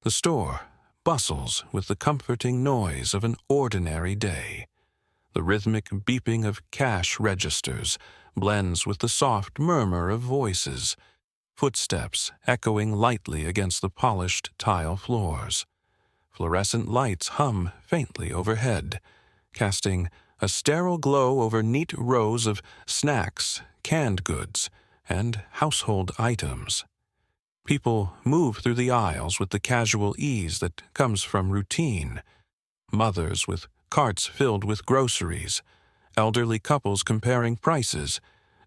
The store bustles with the comforting noise of an ordinary day. The rhythmic beeping of cash registers blends with the soft murmur of voices, footsteps echoing lightly against the polished tile floors. Fluorescent lights hum faintly overhead, casting a sterile glow over neat rows of snacks, canned goods, and household items. People move through the aisles with the casual ease that comes from routine. Mothers with carts filled with groceries, elderly couples comparing prices,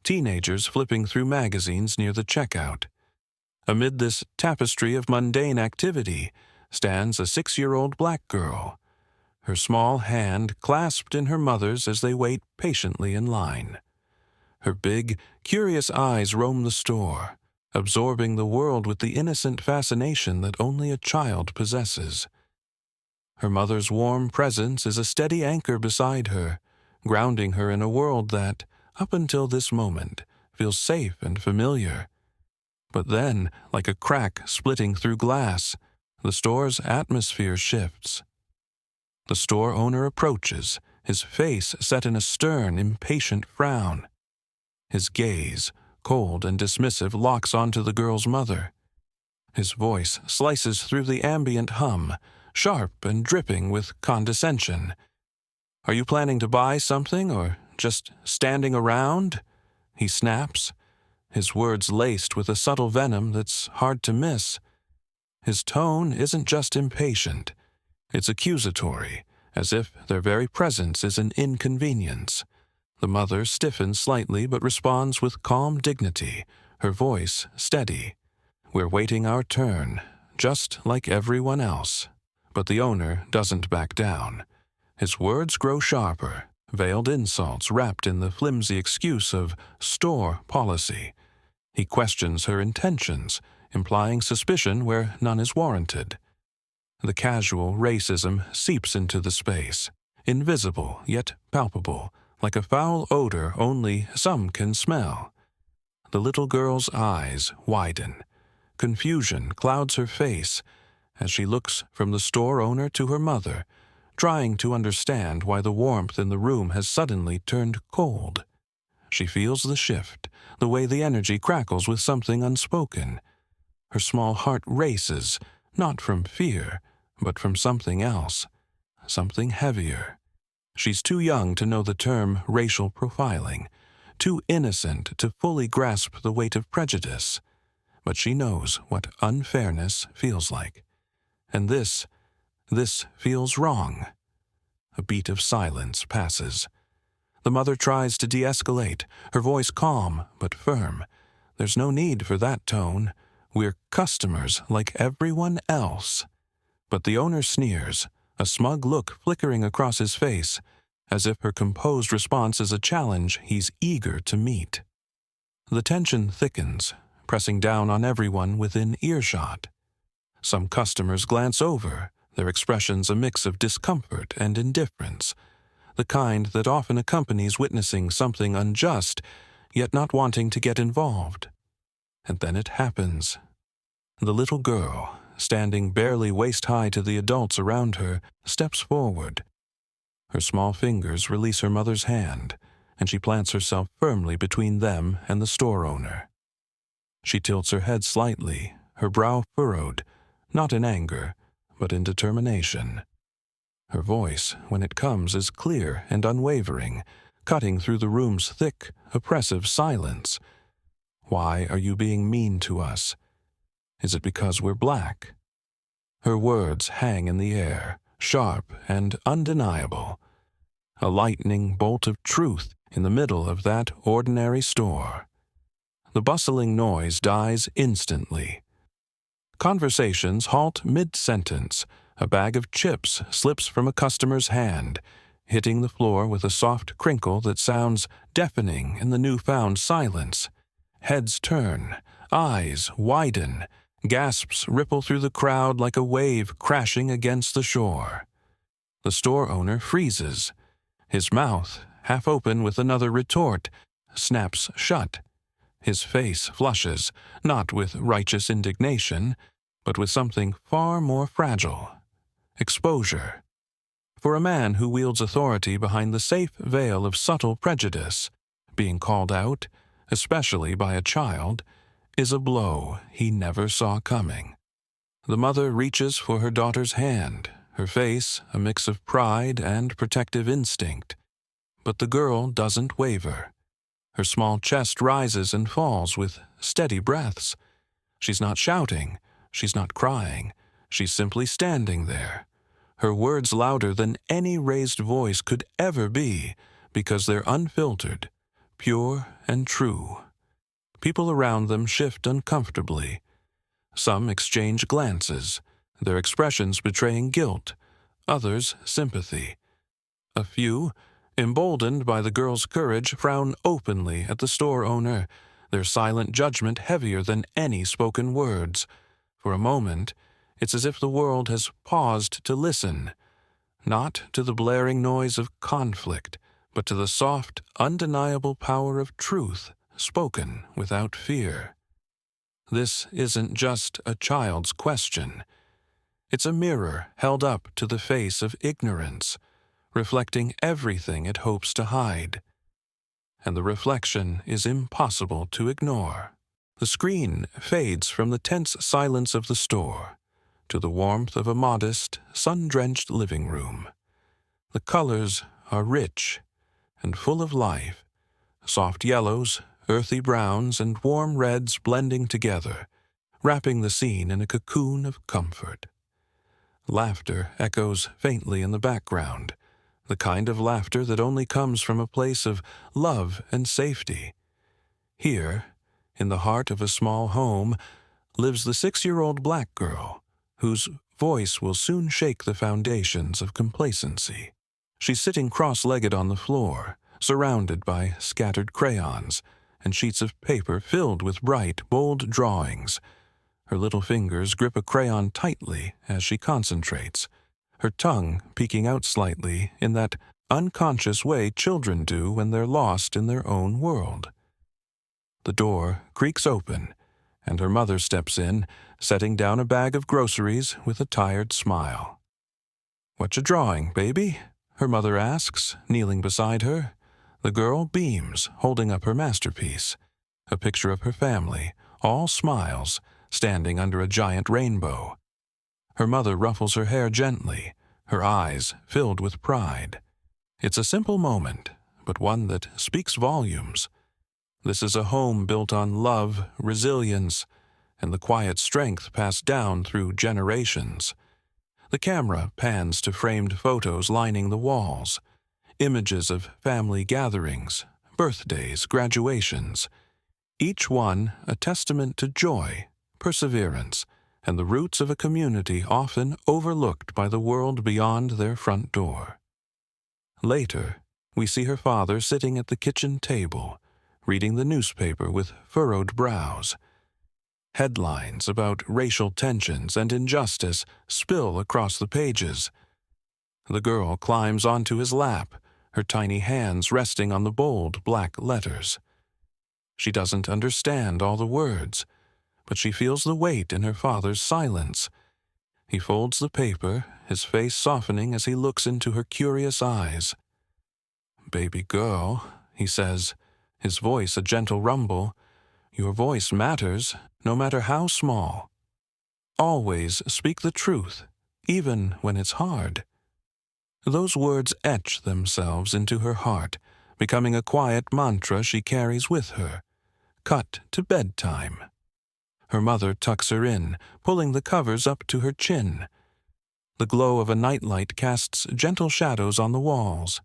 teenagers flipping through magazines near the checkout. Amid this tapestry of mundane activity stands a 6-year-old black girl, her small hand clasped in her mother's as they wait patiently in line. Her big, curious eyes roam the store, absorbing the world with the innocent fascination that only a child possesses. Her mother's warm presence is a steady anchor beside her, grounding her in a world that, up until this moment, feels safe and familiar. But then, like a crack splitting through glass, the store's atmosphere shifts. The store owner approaches, his face set in a stern, impatient frown. His gaze, cold and dismissive, locks onto the girl's mother. His voice slices through the ambient hum, sharp and dripping with condescension. "Are you planning to buy something, or just standing around?" he snaps, his words laced with a subtle venom that's hard to miss. His tone isn't just impatient. It's accusatory, as if their very presence is an inconvenience. The mother stiffens slightly but responds with calm dignity, her voice steady. "We're waiting our turn, just like everyone else." But the owner doesn't back down. His words grow sharper, veiled insults wrapped in the flimsy excuse of store policy. He questions her intentions, implying suspicion where none is warranted. The casual racism seeps into the space, invisible yet palpable, like a foul odor only some can smell. The little girl's eyes widen. Confusion clouds her face as she looks from the store owner to her mother, trying to understand why the warmth in the room has suddenly turned cold. She feels the shift, the way the energy crackles with something unspoken. Her small heart races, not from fear, but from something else, something heavier. She's too young to know the term racial profiling, too innocent to fully grasp the weight of prejudice. But she knows what unfairness feels like. And this feels wrong. A beat of silence passes. The mother tries to de-escalate, her voice calm but firm. "There's no need for that tone. We're customers like everyone else." But the owner sneers, a smug look flickering across his face, as if her composed response is a challenge he's eager to meet. The tension thickens, pressing down on everyone within earshot. Some customers glance over, their expressions a mix of discomfort and indifference, the kind that often accompanies witnessing something unjust, yet not wanting to get involved. And then it happens. The little girl, standing barely waist-high to the adults around her, steps forward. Her small fingers release her mother's hand, and she plants herself firmly between them and the store owner. She tilts her head slightly, her brow furrowed, not in anger, but in determination. Her voice, when it comes, is clear and unwavering, cutting through the room's thick, oppressive silence. "Why are you being mean to us? Is it because we're black?" Her words hang in the air, sharp and undeniable. A lightning bolt of truth in the middle of that ordinary store. The bustling noise dies instantly. Conversations halt mid-sentence. A bag of chips slips from a customer's hand, hitting the floor with a soft crinkle that sounds deafening in the newfound silence. Heads turn, eyes widen, gasps ripple through the crowd like a wave crashing against the shore. The store owner freezes. His mouth, half open with another retort, snaps shut. His face flushes, not with righteous indignation, but with something far more fragile: exposure. For a man who wields authority behind the safe veil of subtle prejudice, being called out, especially by a child, is a blow he never saw coming. The mother reaches for her daughter's hand, her face a mix of pride and protective instinct. But the girl doesn't waver. Her small chest rises and falls with steady breaths. She's not shouting, she's not crying, she's simply standing there, her words louder than any raised voice could ever be, because they're unfiltered, pure and true. People around them shift uncomfortably. Some exchange glances, their expressions betraying guilt, others sympathy. A few, emboldened by the girl's courage, frown openly at the store owner, their silent judgment heavier than any spoken words. For a moment, it's as if the world has paused to listen, not to the blaring noise of conflict, but to the soft, undeniable power of truth spoken without fear. This isn't just a child's question. It's a mirror held up to the face of ignorance, reflecting everything it hopes to hide. And the reflection is impossible to ignore. The screen fades from the tense silence of the store to the warmth of a modest, sun-drenched living room. The colors are rich and full of life, soft yellows, earthy browns, and warm reds blending together, wrapping the scene in a cocoon of comfort. Laughter echoes faintly in the background, the kind of laughter that only comes from a place of love and safety. Here, in the heart of a small home, lives the 6-year-old black girl, whose voice will soon shake the foundations of complacency. She's sitting cross-legged on the floor, surrounded by scattered crayons and sheets of paper filled with bright, bold drawings. Her little fingers grip a crayon tightly as she concentrates, her tongue peeking out slightly in that unconscious way children do when they're lost in their own world. The door creaks open, and her mother steps in, setting down a bag of groceries with a tired smile. "What you drawing, baby?" her mother asks, kneeling beside her. The girl beams, holding up her masterpiece, a picture of her family, all smiles, standing under a giant rainbow. Her mother ruffles her hair gently, her eyes filled with pride. It's a simple moment, but one that speaks volumes. This is a home built on love, resilience, and the quiet strength passed down through generations. The camera pans to framed photos lining the walls, images of family gatherings, birthdays, graduations, each one a testament to joy, perseverance, and the roots of a community often overlooked by the world beyond their front door. Later, we see her father sitting at the kitchen table, reading the newspaper with furrowed brows. Headlines about racial tensions and injustice spill across the pages. The girl climbs onto his lap, her tiny hands resting on the bold black letters. She doesn't understand all the words, but she feels the weight in her father's silence. He folds the paper, his face softening as he looks into her curious eyes. "Baby girl," he says, his voice a gentle rumble, "your voice matters, no matter how small. Always speak the truth, even when it's hard." Those words etch themselves into her heart, becoming a quiet mantra she carries with her, cut to bedtime. Her mother tucks her in, pulling the covers up to her chin. The glow of a nightlight casts gentle shadows on the walls.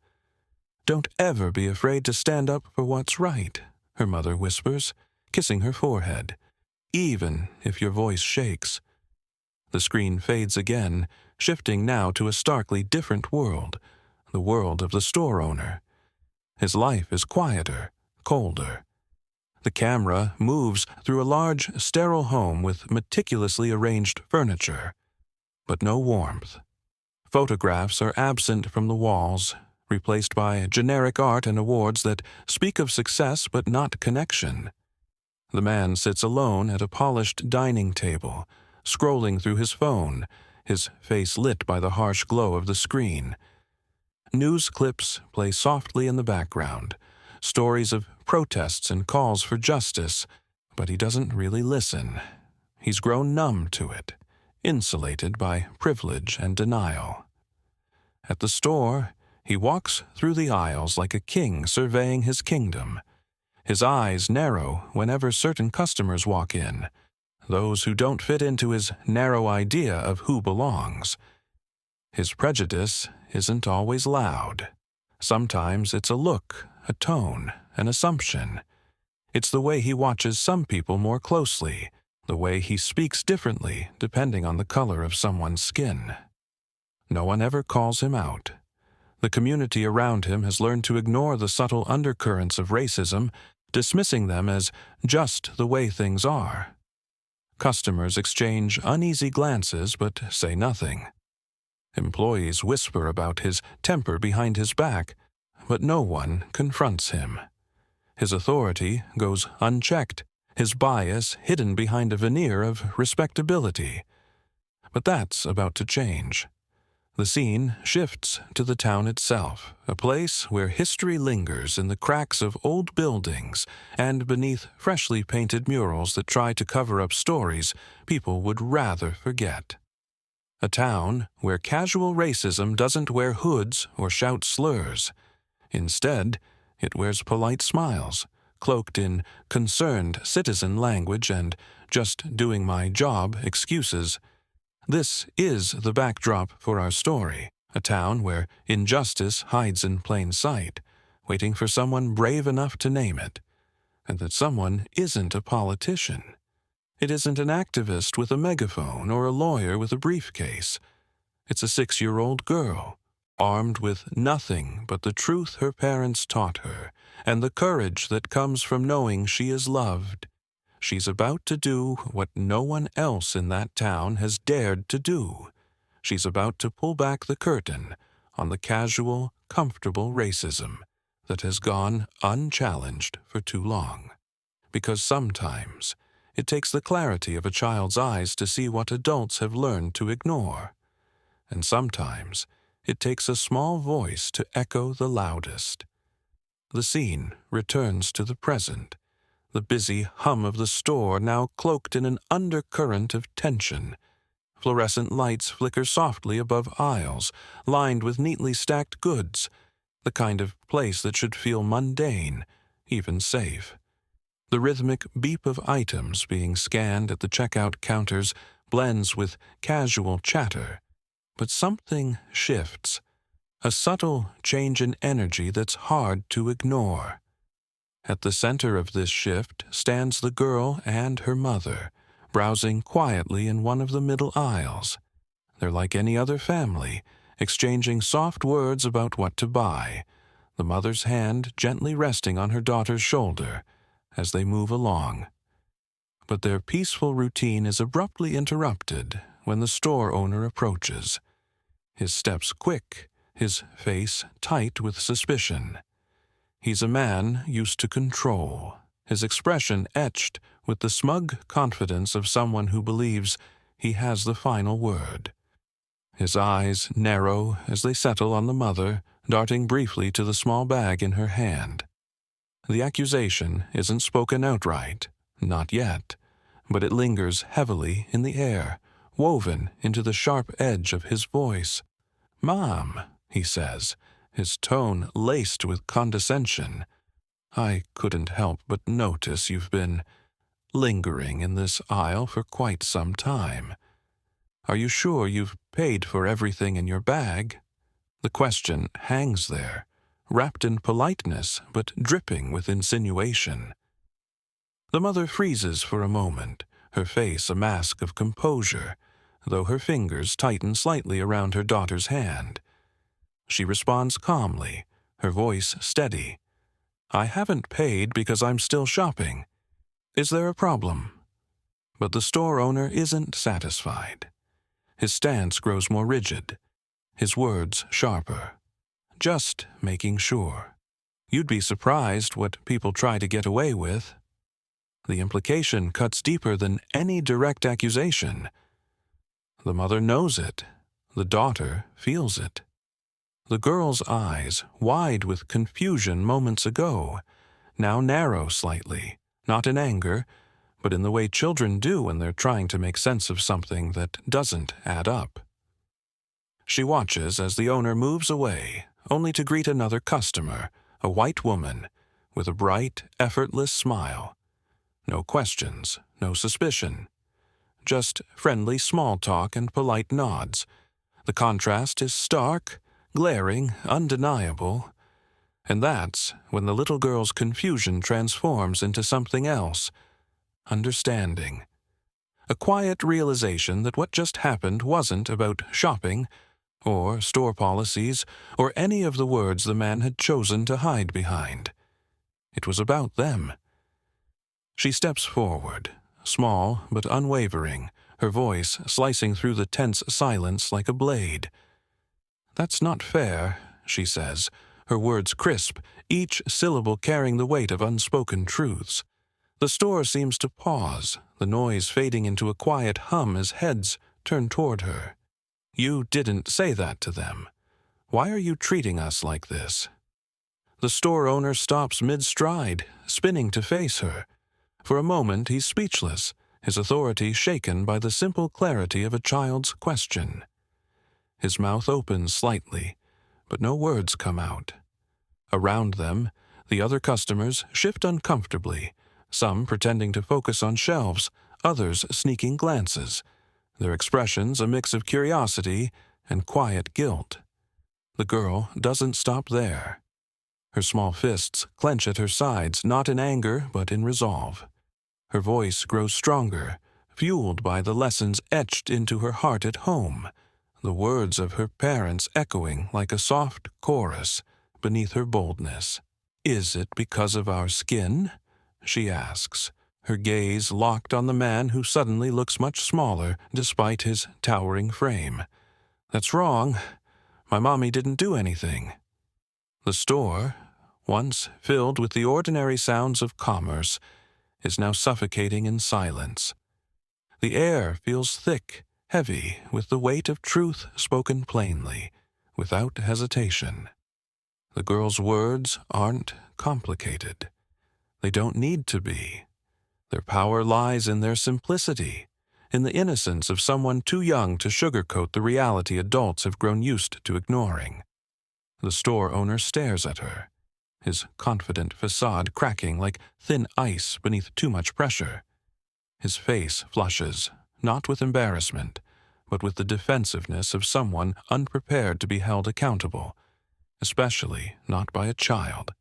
"Don't ever be afraid to stand up for what's right," her mother whispers, kissing her forehead, "even if your voice shakes." The screen fades again, shifting now to a starkly different world, the world of the store owner. His life is quieter, colder. The camera moves through a large, sterile home with meticulously arranged furniture, but no warmth. Photographs are absent from the walls, replaced by generic art and awards that speak of success but not connection. The man sits alone at a polished dining table, scrolling through his phone, his face lit by the harsh glow of the screen. News clips play softly in the background, stories of protests and calls for justice, but he doesn't really listen. He's grown numb to it, insulated by privilege and denial. At the store, he walks through the aisles like a king surveying his kingdom. His eyes narrow whenever certain customers walk in, those who don't fit into his narrow idea of who belongs. His prejudice isn't always loud. Sometimes it's a look, a tone, an assumption. It's the way he watches some people more closely, the way he speaks differently depending on the color of someone's skin. No one ever calls him out. The community around him has learned to ignore the subtle undercurrents of racism, dismissing them as just the way things are. Customers exchange uneasy glances but say nothing. Employees whisper about his temper behind his back, but no one confronts him. His authority goes unchecked, his bias hidden behind a veneer of respectability. But that's about to change. The scene shifts to the town itself, a place where history lingers in the cracks of old buildings and beneath freshly painted murals that try to cover up stories people would rather forget. A town where casual racism doesn't wear hoods or shout slurs. Instead, it wears polite smiles, cloaked in concerned citizen language and just doing my job excuses. This is the backdrop for our story, a town where injustice hides in plain sight, waiting for someone brave enough to name it, and that someone isn't a politician. It isn't an activist with a megaphone or a lawyer with a briefcase. It's a 6-year-old girl, armed with nothing but the truth her parents taught her and the courage that comes from knowing she is loved. She's about to do what no one else in that town has dared to do. She's about to pull back the curtain on the casual, comfortable racism that has gone unchallenged for too long. Because sometimes it takes the clarity of a child's eyes to see what adults have learned to ignore. And sometimes it takes a small voice to echo the loudest. The scene returns to the present, the busy hum of the store now cloaked in an undercurrent of tension. Fluorescent lights flicker softly above aisles, lined with neatly stacked goods, the kind of place that should feel mundane, even safe. The rhythmic beep of items being scanned at the checkout counters blends with casual chatter. But something shifts, a subtle change in energy that's hard to ignore. At the center of this shift stands the girl and her mother, browsing quietly in one of the middle aisles. They're like any other family, exchanging soft words about what to buy, the mother's hand gently resting on her daughter's shoulder as they move along. But their peaceful routine is abruptly interrupted when the store owner approaches. His steps quick, his face tight with suspicion. He's a man used to control, his expression etched with the smug confidence of someone who believes he has the final word. His eyes narrow as they settle on the mother, darting briefly to the small bag in her hand. The accusation isn't spoken outright, not yet, but it lingers heavily in the air, woven into the sharp edge of his voice. "Mom," he says, his tone laced with condescension, "I couldn't help but notice you've been lingering in this aisle for quite some time. Are you sure you've paid for everything in your bag?" The question hangs there, wrapped in politeness but dripping with insinuation. The mother freezes for a moment, her face a mask of composure, though her fingers tighten slightly around her daughter's hand. She responds calmly, her voice steady. "I haven't paid because I'm still shopping. Is there a problem?" But the store owner isn't satisfied. His stance grows more rigid, his words sharper. "Just making sure. You'd be surprised what people try to get away with." The implication cuts deeper than any direct accusation. The mother knows it. The daughter feels it. The girl's eyes, wide with confusion moments ago, now narrow slightly, not in anger, but in the way children do when they're trying to make sense of something that doesn't add up. She watches as the owner moves away, only to greet another customer, a white woman, with a bright, effortless smile. No questions, no suspicion. Just friendly small talk and polite nods. The contrast is stark, glaring, undeniable. And that's when the little girl's confusion transforms into something else. Understanding. A quiet realization that what just happened wasn't about shopping, or store policies, or any of the words the man had chosen to hide behind. It was about them. She steps forward, small but unwavering, her voice slicing through the tense silence like a blade. "That's not fair," she says, her words crisp, each syllable carrying the weight of unspoken truths. The store seems to pause, the noise fading into a quiet hum as heads turn toward her. "You didn't say that to them. Why are you treating us like this?" The store owner stops mid-stride, spinning to face her. For a moment he's speechless, his authority shaken by the simple clarity of a child's question. His mouth opens slightly, but no words come out. Around them, the other customers shift uncomfortably, some pretending to focus on shelves, others sneaking glances, their expressions a mix of curiosity and quiet guilt. The girl doesn't stop there. Her small fists clench at her sides, not in anger but in resolve. Her voice grows stronger, fueled by the lessons etched into her heart at home, the words of her parents echoing like a soft chorus beneath her boldness. "Is it because of our skin?" she asks, her gaze locked on the man who suddenly looks much smaller despite his towering frame. "That's wrong. My mommy didn't do anything." The store, once filled with the ordinary sounds of commerce, is now suffocating in silence. The air feels thick, heavy, with the weight of truth spoken plainly, without hesitation. The girl's words aren't complicated. They don't need to be. Their power lies in their simplicity, in the innocence of someone too young to sugarcoat the reality adults have grown used to ignoring. The store owner stares at her, his confident facade cracking like thin ice beneath too much pressure. His face flushes, not with embarrassment, but with the defensiveness of someone unprepared to be held accountable, especially not by a child.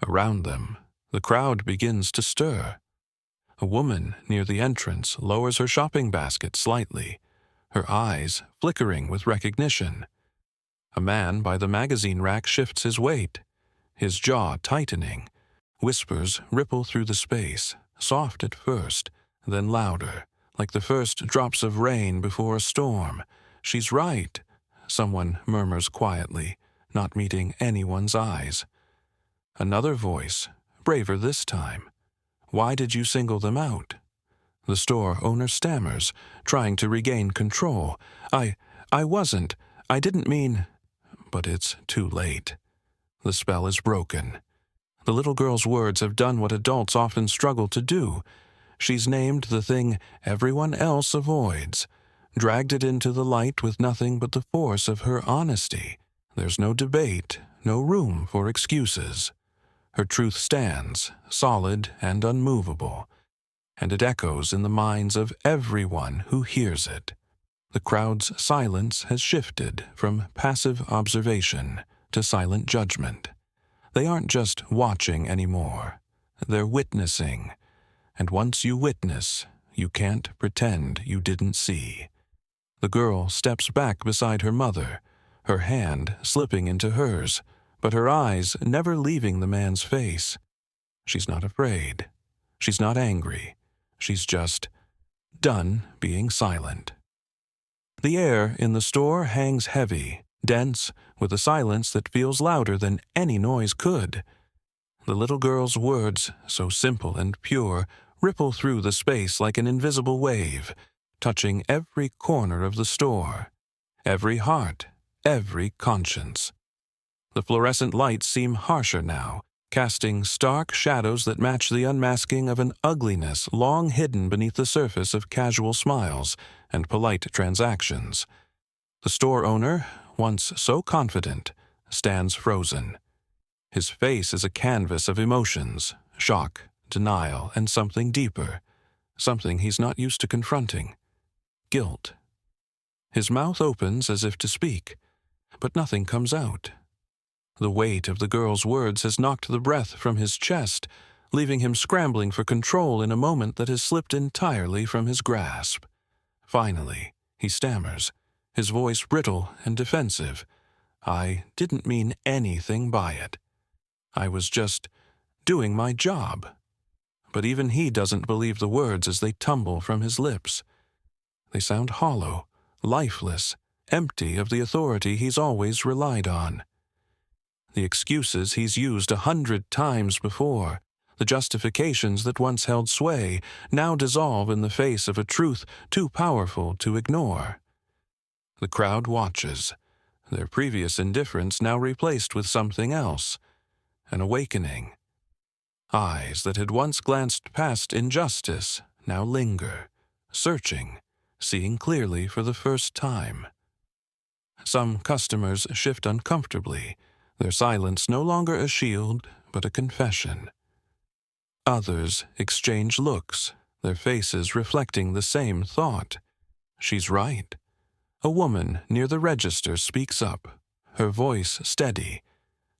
Around them, the crowd begins to stir. A woman near the entrance lowers her shopping basket slightly, her eyes flickering with recognition. A man by the magazine rack shifts his weight, his jaw tightening. Whispers ripple through the space, soft at first, then louder, like the first drops of rain before a storm. "She's right," someone murmurs quietly, not meeting anyone's eyes. Another voice, braver this time. "Why did you single them out?" The store owner stammers, trying to regain control. I wasn't. I didn't mean..." But it's too late. The spell is broken. The little girl's words have done what adults often struggle to do. She's named the thing everyone else avoids, dragged it into the light with nothing but the force of her honesty. There's no debate, no room for excuses. Her truth stands, solid and unmovable, and it echoes in the minds of everyone who hears it. The crowd's silence has shifted from passive observation to silent judgment. They aren't just watching anymore. They're witnessing. And once you witness, you can't pretend you didn't see. The girl steps back beside her mother, her hand slipping into hers, but her eyes never leaving the man's face. She's not afraid. She's not angry. She's just done being silent. The air in the store hangs heavy, dense, with a silence that feels louder than any noise could. The little girl's words, so simple and pure, ripple through the space like an invisible wave, touching every corner of the store, every heart, every conscience. The fluorescent lights seem harsher now, casting stark shadows that match the unmasking of an ugliness long hidden beneath the surface of casual smiles and polite transactions. The store owner, once so confident, stands frozen. His face is a canvas of emotions, shock, denial, and something deeper, something he's not used to confronting: guilt. His mouth opens as if to speak, but nothing comes out. The weight of the girl's words has knocked the breath from his chest, leaving him scrambling for control in a moment that has slipped entirely from his grasp. Finally, he stammers, his voice brittle and defensive. "I didn't mean anything by it. I was just doing my job." But even he doesn't believe the words as they tumble from his lips. They sound hollow, lifeless, empty of the authority he's always relied on. The excuses he's used 100 times before, the justifications that once held sway, now dissolve in the face of a truth too powerful to ignore. The crowd watches, their previous indifference now replaced with something else, an awakening. Eyes that had once glanced past injustice now linger, searching, seeing clearly for the first time. Some customers shift uncomfortably, their silence no longer a shield, but a confession. Others exchange looks, their faces reflecting the same thought. She's right. A woman near the register speaks up, her voice steady,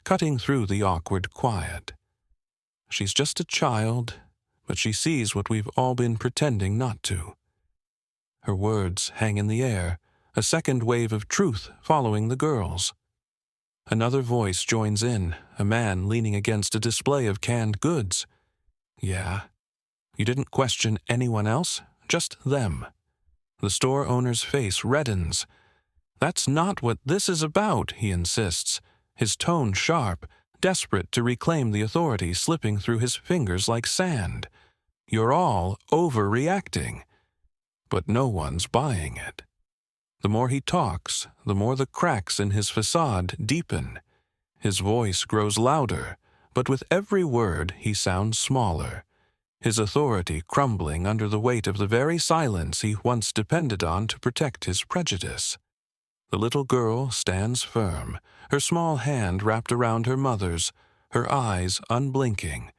cutting through the awkward quiet. She's just a child, but she sees what we've all been pretending not to. Her words hang in the air, a second wave of truth following the girl's. Another voice joins in, a man leaning against a display of canned goods. "Yeah. You didn't question anyone else, just them." The store owner's face reddens. "That's not what this is about," he insists, his tone sharp, desperate to reclaim the authority slipping through his fingers like sand. "You're all overreacting." But no one's buying it. The more he talks, the more the cracks in his facade deepen. His voice grows louder, but with every word he sounds smaller, his authority crumbling under the weight of the very silence he once depended on to protect his prejudice. The little girl stands firm, her small hand wrapped around her mother's, her eyes unblinking.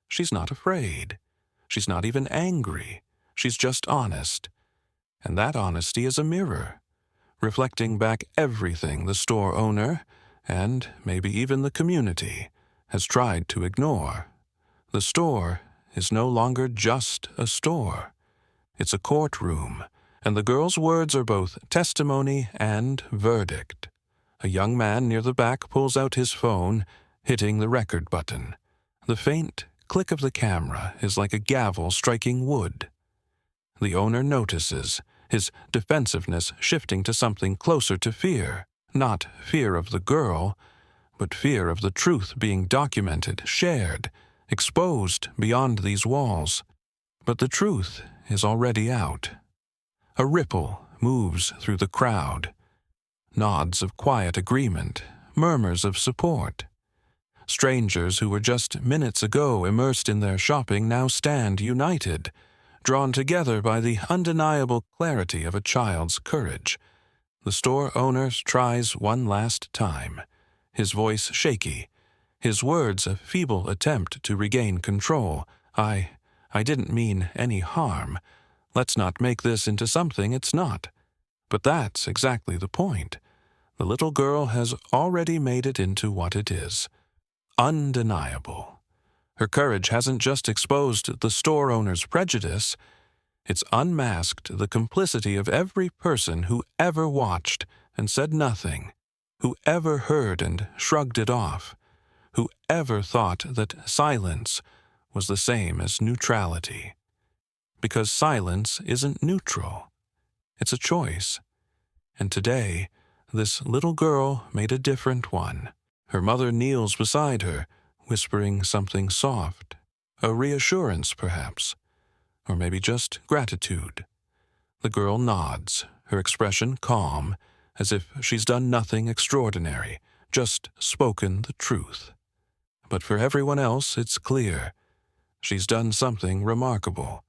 She's not afraid. She's not even angry. She's just honest. And that honesty is a mirror, reflecting back everything the store owner, and maybe even the community, has tried to ignore. The store is no longer just a store. It's a courtroom, and the girl's words are both testimony and verdict. A young man near the back pulls out his phone, hitting the record button. The faint click of the camera is like a gavel striking wood. The owner notices, his defensiveness shifting to something closer to fear, not fear of the girl, but fear of the truth being documented, shared, exposed beyond these walls. But the truth is already out. A ripple moves through the crowd. Nods of quiet agreement, murmurs of support. Strangers who were just minutes ago immersed in their shopping now stand united, drawn together by the undeniable clarity of a child's courage. The store owner tries one last time, his voice shaky, his words a feeble attempt to regain control. I didn't mean any harm. Let's not make this into something it's not." But that's exactly the point. The little girl has already made it into what it is. Undeniable. Her courage hasn't just exposed the store owner's prejudice, it's unmasked the complicity of every person who ever watched and said nothing, who ever heard and shrugged it off, who ever thought that silence was the same as neutrality. Because silence isn't neutral. It's a choice. And today, this little girl made a different one. Her mother kneels beside her, whispering something soft, a reassurance perhaps, or maybe just gratitude. The girl nods, her expression calm, as if she's done nothing extraordinary, just spoken the truth. But for everyone else, it's clear. She's done something remarkable.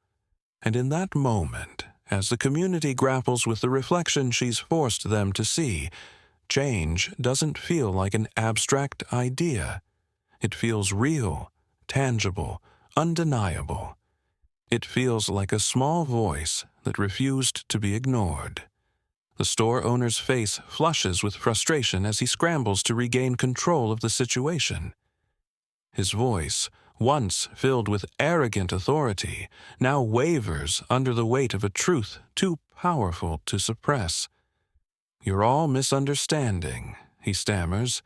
And in that moment, as the community grapples with the reflection she's forced them to see, change doesn't feel like an abstract idea. It feels real, tangible, undeniable. It feels like a small voice that refused to be ignored. The store owner's face flushes with frustration as he scrambles to regain control of the situation. His voice, once filled with arrogant authority, now wavers under the weight of a truth too powerful to suppress. "You're all misunderstanding," he stammers,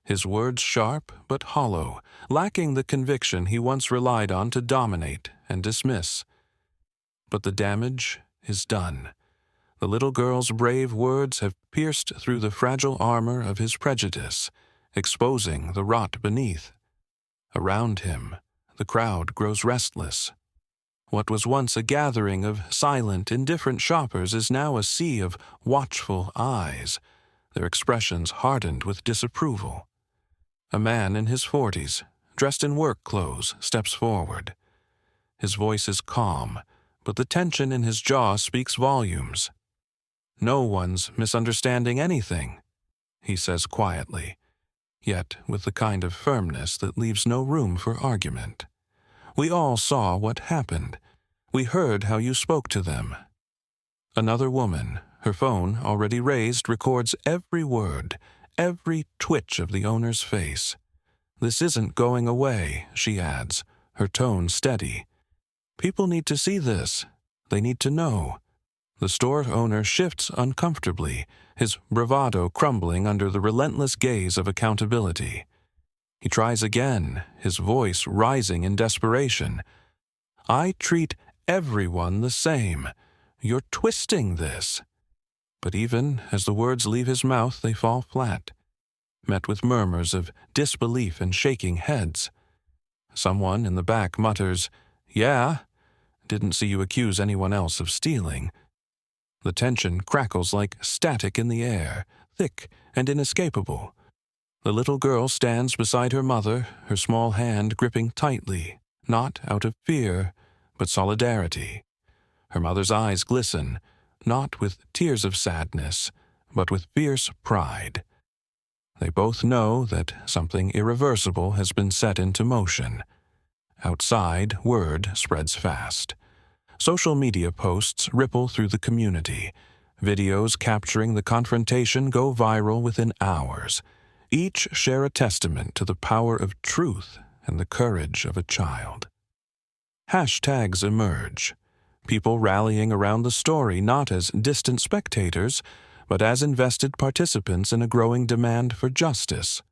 his words sharp but hollow, lacking the conviction he once relied on to dominate and dismiss. But the damage is done. The little girl's brave words have pierced through the fragile armor of his prejudice, exposing the rot beneath. Around him, the crowd grows restless. What was once a gathering of silent, indifferent shoppers is now a sea of watchful eyes, their expressions hardened with disapproval. A man in his 40s, dressed in work clothes, steps forward. His voice is calm, but the tension in his jaw speaks volumes. "No one's misunderstanding anything," he says quietly, yet with the kind of firmness that leaves no room for argument. "We all saw what happened. We heard how you spoke to them." Another woman, her phone already raised, records every word, every twitch of the owner's face. "This isn't going away," she adds, her tone steady. "People need to see this. They need to know." The store owner shifts uncomfortably, his bravado crumbling under the relentless gaze of accountability. He tries again, his voice rising in desperation. "I treat everyone the same. You're twisting this." But even as the words leave his mouth, they fall flat, met with murmurs of disbelief and shaking heads. Someone in the back mutters, "Yeah, didn't see you accuse anyone else of stealing." The tension crackles like static in the air, thick and inescapable. The little girl stands beside her mother, her small hand gripping tightly, not out of fear, but solidarity. Her mother's eyes glisten, not with tears of sadness, but with fierce pride. They both know that something irreversible has been set into motion. Outside, word spreads fast. Social media posts ripple through the community. Videos capturing the confrontation go viral within hours. Each share a testament to the power of truth and the courage of a child. Hashtags emerge, people rallying around the story not as distant spectators, but as invested participants in a growing demand for justice.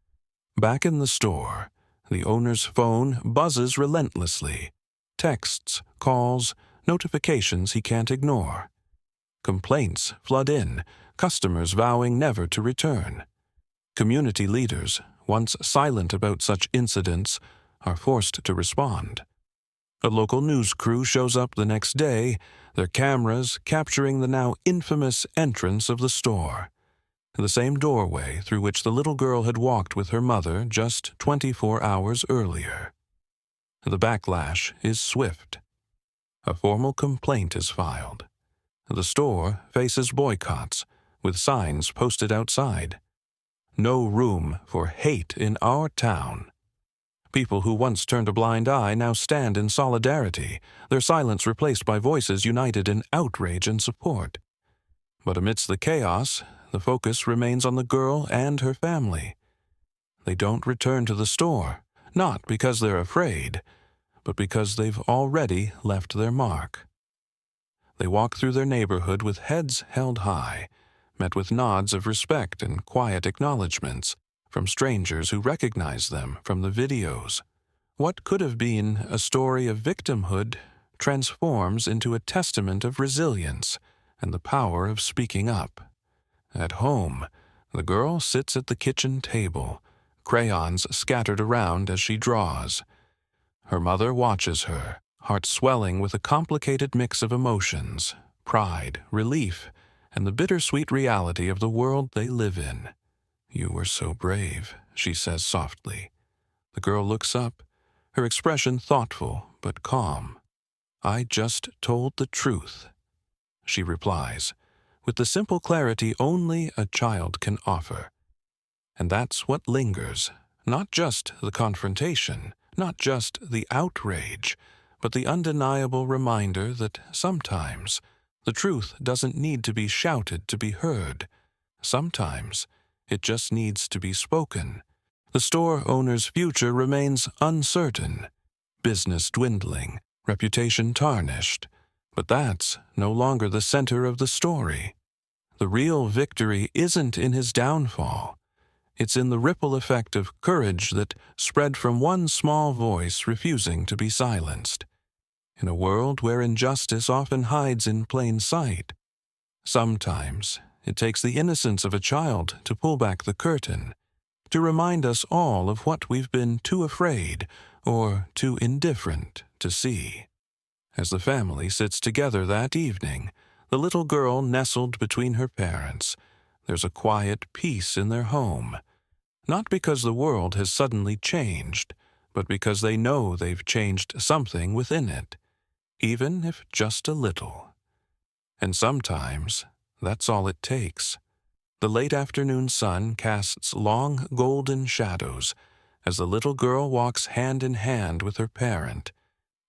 Back in the store, the owner's phone buzzes relentlessly. Texts, calls, notifications he can't ignore. Complaints flood in, customers vowing never to return. Community leaders, once silent about such incidents, are forced to respond. A local news crew shows up the next day, their cameras capturing the now infamous entrance of the store, the same doorway through which the little girl had walked with her mother just 24 hours earlier. The backlash is swift. A formal complaint is filed. The store faces boycotts, with signs posted outside. "No room for hate in our town." People who once turned a blind eye now stand in solidarity, their silence replaced by voices united in outrage and support. But amidst the chaos, the focus remains on the girl and her family. They don't return to the store, not because they're afraid, but because they've already left their mark. They walk through their neighborhood with heads held high, met with nods of respect and quiet acknowledgments from strangers who recognize them from the videos. What could have been a story of victimhood transforms into a testament of resilience and the power of speaking up. At home, the girl sits at the kitchen table, crayons scattered around as she draws. Her mother watches her, heart swelling with a complicated mix of emotions, pride, relief, and the bittersweet reality of the world they live in. "You were so brave," she says softly. The girl looks up, her expression thoughtful but calm. "I just told the truth," she replies, with the simple clarity only a child can offer. And that's what lingers, not just the confrontation, not just the outrage, but the undeniable reminder that sometimes the truth doesn't need to be shouted to be heard. Sometimes it just needs to be spoken. The store owner's future remains uncertain, business dwindling, reputation tarnished. But that's no longer the center of the story. The real victory isn't in his downfall. It's in the ripple effect of courage that spread from one small voice refusing to be silenced. In a world where injustice often hides in plain sight, sometimes it takes the innocence of a child to pull back the curtain, to remind us all of what we've been too afraid or too indifferent to see. As the family sits together that evening, the little girl nestled between her parents, there's a quiet peace in their home. Not because the world has suddenly changed, but because they know they've changed something within it, even if just a little. And sometimes that's all it takes. The late afternoon sun casts long golden shadows as the little girl walks hand in hand with her parent,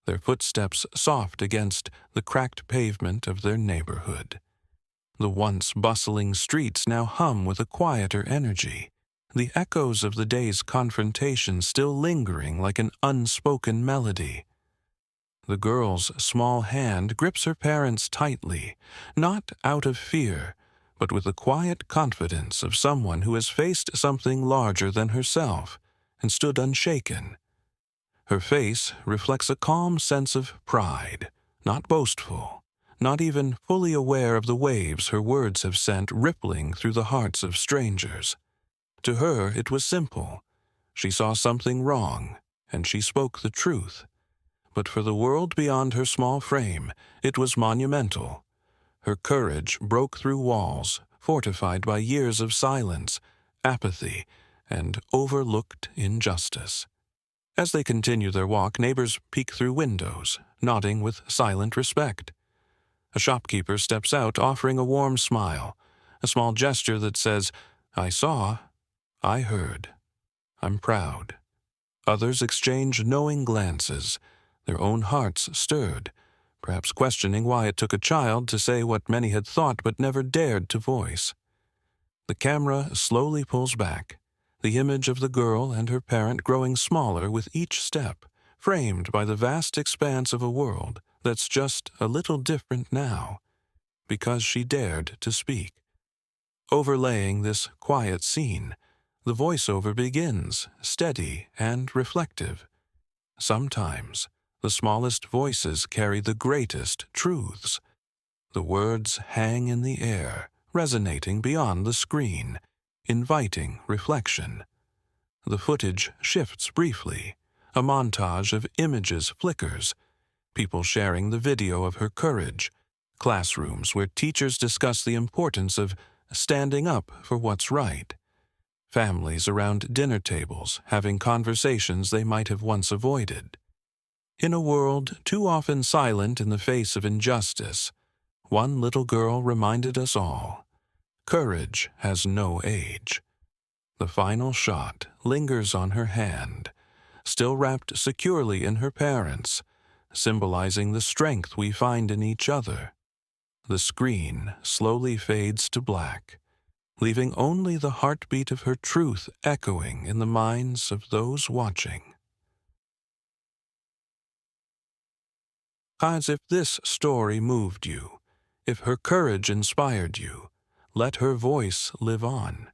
their footsteps soft against the cracked pavement of their neighborhood. The once bustling streets now hum with a quieter energy, the echoes of the day's confrontation still lingering like an unspoken melody. The girl's small hand grips her parents tightly, not out of fear, but with the quiet confidence of someone who has faced something larger than herself and stood unshaken. Her face reflects a calm sense of pride, not boastful, not even fully aware of the waves her words have sent rippling through the hearts of strangers. To her it was simple. She saw something wrong, and she spoke the truth. But for the world beyond her small frame, it was monumental. Her courage broke through walls, fortified by years of silence, apathy, and overlooked injustice. As they continue their walk, neighbors peek through windows, nodding with silent respect. A shopkeeper steps out, offering a warm smile, a small gesture that says, "I saw, I heard, I'm proud." Others exchange knowing glances, their own hearts stirred, perhaps questioning why it took a child to say what many had thought but never dared to voice. The camera slowly pulls back, the image of the girl and her parent growing smaller with each step, framed by the vast expanse of a world that's just a little different now, because she dared to speak. Overlaying this quiet scene, the voiceover begins, steady and reflective. Sometimes the smallest voices carry the greatest truths. The words hang in the air, resonating beyond the screen, inviting reflection. The footage shifts briefly. A montage of images flickers, people sharing the video of her courage, classrooms where teachers discuss the importance of standing up for what's right, families around dinner tables having conversations they might have once avoided. In a world too often silent in the face of injustice, one little girl reminded us all, courage has no age. The final shot lingers on her hand, still wrapped securely in her parents, symbolizing the strength we find in each other. The screen slowly fades to black, leaving only the heartbeat of her truth echoing in the minds of those watching. As if this story moved you, if her courage inspired you, let her voice live on.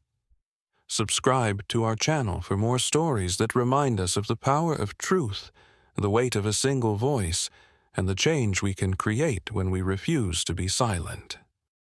Subscribe to our channel for more stories that remind us of the power of truth, the weight of a single voice, and the change we can create when we refuse to be silent.